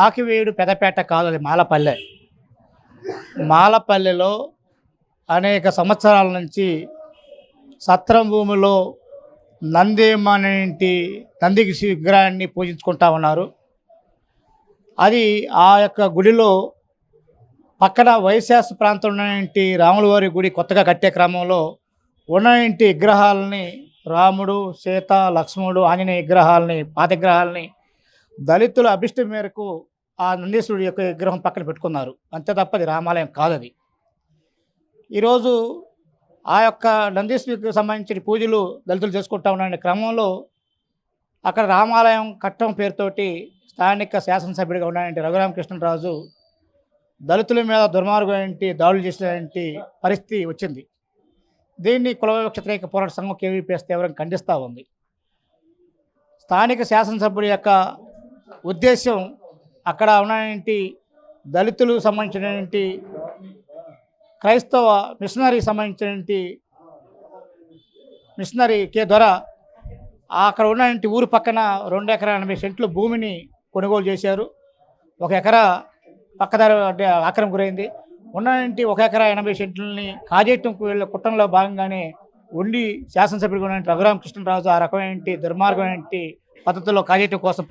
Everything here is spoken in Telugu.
ఆకివీడు పెదపేట కాదు, అది మాలపల్లె. మాలపల్లెలో అనేక సంవత్సరాల నుంచి సత్రం భూమిలో నందేమనేంటి నందికి విగ్రహాన్ని పూజించుకుంటా ఉన్నారు. అది ఆ యొక్క గుడిలో పక్కన వైశాస్ ప్రాంతంలో ఉన్నటువంటి రాములవారి గుడి కొత్తగా కట్టే క్రమంలో ఉన్నటువంటి విగ్రహాలని, రాముడు, సీత, లక్ష్మణుడు, ఆంజనేయ విగ్రహాలని, పాత విగ్రహాలని దళితుల అభిష్టం మేరకు ఆ నందీశ్వరుడి యొక్క విగ్రహం పక్కన పెట్టుకున్నారు. అంతే తప్ప అది రామాలయం కాదది. ఈరోజు ఆ యొక్క నందీశ్వరికి సంబంధించిన పూజలు దళితులు చేసుకుంటా ఉన్న క్రమంలో అక్కడ రామాలయం కట్టడం పేరుతోటి స్థానిక శాసనసభ్యుడిగా ఉన్నటువంటి రఘురామకృష్ణరాజు దళితుల మీద దుర్మార్గమైన దాడులు చేసినటువంటి పరిస్థితి వచ్చింది. దీన్ని కుల వివక్ష వ్యతిరేక పోరాట సంఘం కేవీపీఎస్ తీవ్రంగా ఖండిస్తూ ఉంది. స్థానిక శాసనసభ్యుడి యొక్క ఉద్దేశం అక్కడ ఉన్నటువంటి దళితులకు సంబంధించినటువంటి క్రైస్తవ మిషనరీకి సంబంధించినటువంటి మిషనరీ కే ద్వారా అక్కడ ఉన్నటువంటి ఊరు పక్కన 2 ఎకరాల 80 సెంట్లు భూమిని కొనుగోలు చేశారు. 1 ఎకరా పక్కదారి ఆక్రమణ గురైంది. ఉన్నటువంటి 1 ఎకరా 80 సెంట్లని కాజేయటంకు వీళ్ళ కుట్రలో భాగంగానే ఉండి శాసనసభ్యుడిగా ఉన్నటువంటి రఘురామకృష్ణరాజు ఆ రకమైన దుర్మార్గమైన పద్ధతుల్లో కాజేయటం కోసం